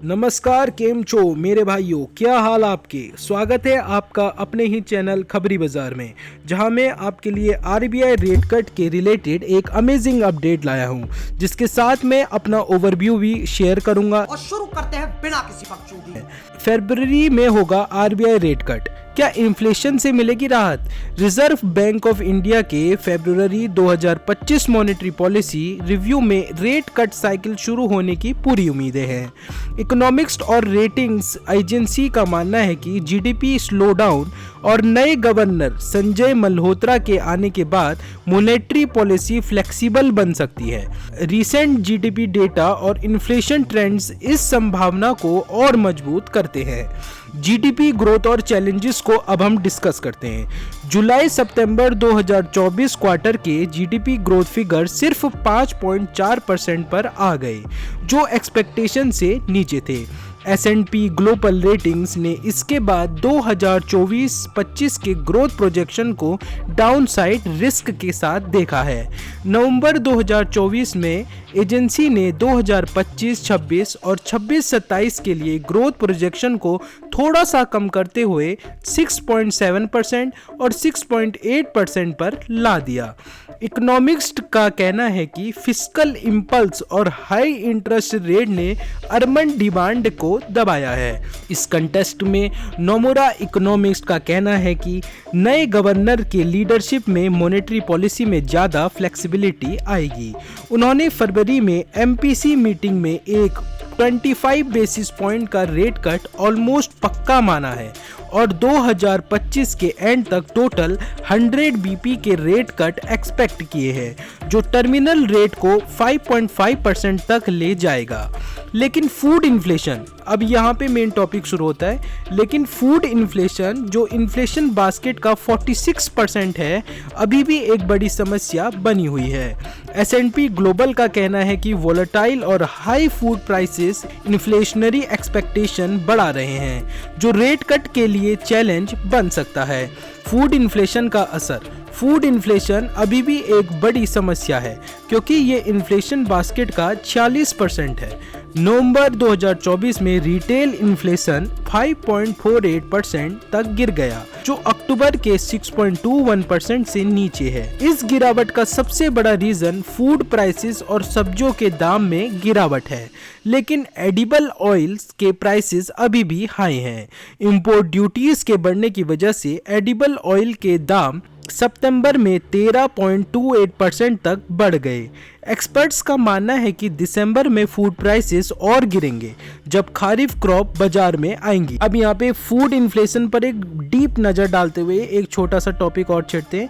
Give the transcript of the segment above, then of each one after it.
नमस्कार, केम छो मेरे भाइयों, क्या हाल आपके। स्वागत है आपका अपने ही चैनल खबरी बाजार में, जहां मैं आपके लिए आरबीआई रेट कट के रिलेटेड एक अमेजिंग अपडेट लाया हूं, जिसके साथ मैं अपना ओवरव्यू भी शेयर करूंगा। और शुरू करते हैं बिना किसी बकचोदी। फरवरी में होगा आरबीआई रेट कट, क्या इन्फ्लेशन से मिलेगी राहत। रिजर्व बैंक ऑफ इंडिया के फरवरी 2025 मॉनेटरी पॉलिसी रिव्यू में रेट कट साइकिल शुरू होने की पूरी उम्मीदें हैं। इकोनॉमिक्स और रेटिंग्स एजेंसी का मानना है कि जीडीपी स्लोडाउन और नए गवर्नर संजय मल्होत्रा के आने के बाद मॉनेटरी पॉलिसी फ्लेक्सिबल बन सकती है। रिसेंट जीडीपी डेटा और इन्फ्लेशन ट्रेंड्स इस संभावना को और मजबूत करते हैं। जीडीपी ग्रोथ और चैलेंजेस को अब हम डिस्कस करते हैं। जुलाई सितंबर 2024 क्वार्टर के जीडीपी ग्रोथ फिगर सिर्फ 5.4% पर आ गए, जो एक्सपेक्टेशन से नीचे थे। S&P ग्लोबल रेटिंग्स ने इसके बाद 2024-25 के ग्रोथ प्रोजेक्शन को डाउनसाइड रिस्क के साथ देखा है। नवंबर 2024 में एजेंसी ने 2025-26 और 26-27 के लिए ग्रोथ प्रोजेक्शन को थोड़ा सा कम करते हुए 6.7% और 6.8% पर ला दिया। इकोनॉमिस्ट का कहना है कि फिस्कल इंपल्स और हाई इंटरेस्ट रेट ने अर्बन डिमांड को दबाया है। इस कंटेस्ट में नोमुरा इकोनॉमिस्ट का कहना है कि नए गवर्नर के लीडरशिप में मॉनेटरी पॉलिसी में ज्यादा फ्लेक्सिबिलिटी आएगी। उन्होंने फरवरी में एमपीसी मीटिंग में एक 25 बेसिस पॉइंट का रेट कट ऑलमोस्ट पक्का माना है और 2025 के एंड तक टोटल 100 बीपी के रेट कट एक्सपेक्ट किए हैं, जो टर्मिनल रेट को 5.5% तक ले जाएगा। लेकिन फूड इन्फ्लेशन, अब यहाँ पे मेन टॉपिक शुरू होता है। लेकिन फूड इन्फ्लेशन, जो इन्फ्लेशन बास्केट का 46% है, अभी भी एक बड़ी समस्या बनी हुई है। S&P ग्लोबल का कहना है कि वोलेटाइल और high food prices inflationary expectation बढ़ा रहे हैं, जो रेट कट के लिए चैलेंज बन सकता है। फूड इन्फ्लेशन का असर, फूड इन्फ्लेशन अभी भी एक बड़ी समस्या है, क्योंकि ये इन्फ्लेशन बास्केट का 46% है। नवंबर 2024 में रिटेल इन्फ्लेशन 5.48% तक गिर गया, जो अक्टूबर के 6.21% से नीचे है। इस गिरावट का सबसे बड़ा रीजन फूड प्राइसेस और सब्जियों के दाम में गिरावट है, लेकिन एडिबल ऑयल्स के प्राइसेस अभी भी हाई हैं। इंपोर्ट ड्यूटीज के बढ़ने की वजह से एडिबल ऑयल के दाम सितंबर में 13.28% तक बढ़ गए। एक्सपर्ट्स का मानना है कि दिसंबर में फूड प्राइसेस और गिरेंगे जब खरीफ क्रॉप बाजार में आएंगी। अब यहाँ पे फूड इन्फ्लेशन पर एक डीप नजर डालते हुए एक छोटा सा टॉपिक और छेड़ते हैं।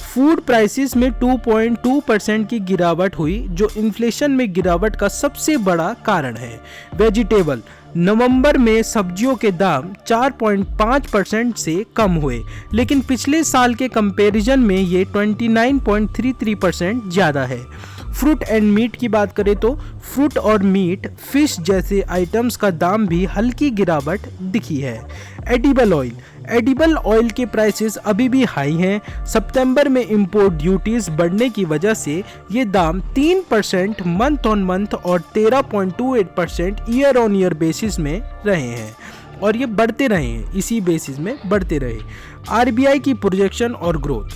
फूड प्राइसेस में 2.2% की गिरावट हुई, जो इन्फ्लेशन में गिरावट का सबसे बड़ा कारण है। वेजिटेबल, नवंबर में सब्जियों के दाम 4.5% से कम हुए, लेकिन पिछले साल के कंपैरिजन में ये 29.33% ज़्यादा है। फ्रूट एंड मीट की बात करें तो फ्रूट और मीट, फिश जैसे आइटम्स का दाम भी हल्की गिरावट दिखी है। एडिबल ऑयल के प्राइसेस अभी भी हाई हैं। सितंबर में इंपोर्ट ड्यूटीज बढ़ने की वजह से ये दाम 3% मंथ ऑन मंथ और 13.28% ईयर ऑन ईयर बेसिस में रहे हैं, और ये बढ़ते रहे हैं, इसी बेसिस में बढ़ते रहे। आरबीआई की प्रोजेक्शन और ग्रोथ,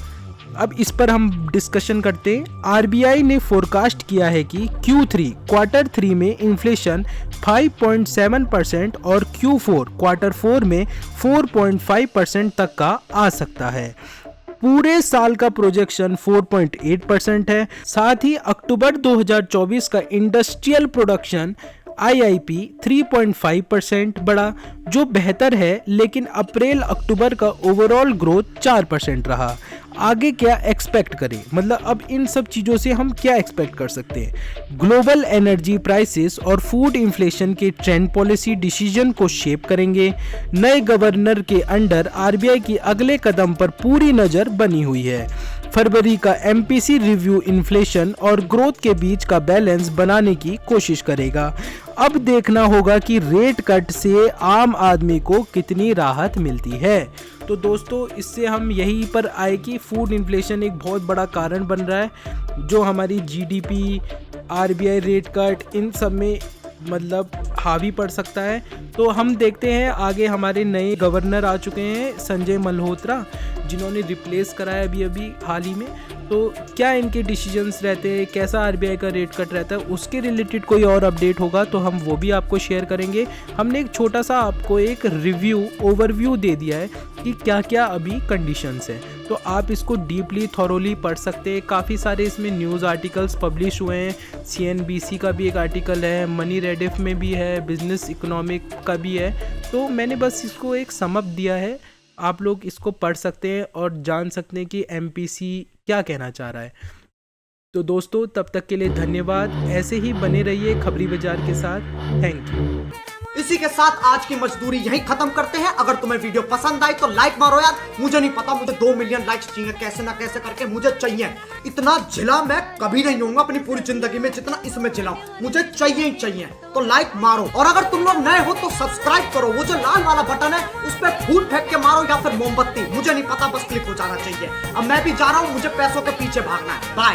अब इस पर हम डिस्कशन करते हैं। आरबीआई ने फोरकास्ट किया है कि क्वार्टर 3 में इन्फ्लेशन 5.7% और क्वार्टर 4 में 4.5% तक का आ सकता है। पूरे साल का प्रोजेक्शन 4.8% है। साथ ही अक्टूबर 2024 का इंडस्ट्रियल प्रोडक्शन IIP 3.5% बढ़ा, जो बेहतर है, लेकिन अप्रैल अक्टूबर का ओवरऑल ग्रोथ 4% रहा। आगे क्या एक्सपेक्ट करें, मतलब अब इन सब चीज़ों से हम क्या एक्सपेक्ट कर सकते हैं। ग्लोबल एनर्जी प्राइसेस और फूड इन्फ्लेशन के ट्रेंड पॉलिसी डिसीजन को शेप करेंगे। नए गवर्नर के अंडर आरबीआई की अगले कदम पर पूरी नज़र बनी हुई है। फरवरी का एमपीसी रिव्यू इन्फ्लेशन और ग्रोथ के बीच का बैलेंस बनाने की कोशिश करेगा। अब देखना होगा कि रेट कट से आम आदमी को कितनी राहत मिलती है। तो दोस्तों, इससे हम यहीं पर आए कि फूड इन्फ्लेशन एक बहुत बड़ा कारण बन रहा है, जो हमारी जीडीपी, आरबीआई रेट कट, इन सब में मतलब हावी पड़ सकता है। तो हम देखते हैं आगे हमारे नए गवर्नर आ चुके हैं संजय मल्होत्रा, जिन्होंने रिप्लेस कराया अभी हाल ही में। तो क्या इनके डिसीजंस रहते हैं, कैसा आरबीआई का रेट कट रहता है, उसके रिलेटेड कोई और अपडेट होगा तो हम वो भी आपको शेयर करेंगे। हमने एक छोटा सा आपको एक ओवरव्यू दे दिया है कि क्या क्या अभी कंडीशंस हैं, तो आप इसको डीपली थॉरोली पढ़ सकते हैं। काफ़ी सारे इसमें न्यूज़ आर्टिकल्स पब्लिश हुए हैं, CNBC का भी एक आर्टिकल है, मनी रेडिफ में भी है, बिजनेस इकोनॉमिक का भी है। तो मैंने बस इसको एक समअप दिया है, आप लोग इसको पढ़ सकते हैं और जान सकते हैं कि MPC क्या कहना चाह रहा है। तो दोस्तों तब तक के लिए धन्यवाद, ऐसे ही बने रहिए खबरी बाजार के साथ। Thank you. इसी के साथ आज की मजदूरी यहीं खत्म करते हैं। अगर तुम्हें वीडियो पसंद आई तो लाइक मारो यार। मुझे नहीं पता, मुझे 2 मिलियन लाइक्स चाहिए, कैसे ना कैसे करके मुझे चाहिए। इतना झिला मैं कभी नहीं होऊंगा अपनी पूरी जिंदगी में जितना इसमें झिला, मुझे चाहिए ही चाहिए। तो लाइक मारो, और अगर तुम लोग नए हो तो सब्सक्राइब करो। वो जो लाल वाला बटन है उस पर फूल फेंक के मारो या फिर मोमबत्ती, मुझे नहीं पता, बस क्लिक हो जाना चाहिए। अब मैं भी जा रहा हूं, मुझे पैसों के पीछे भागना है। बाय।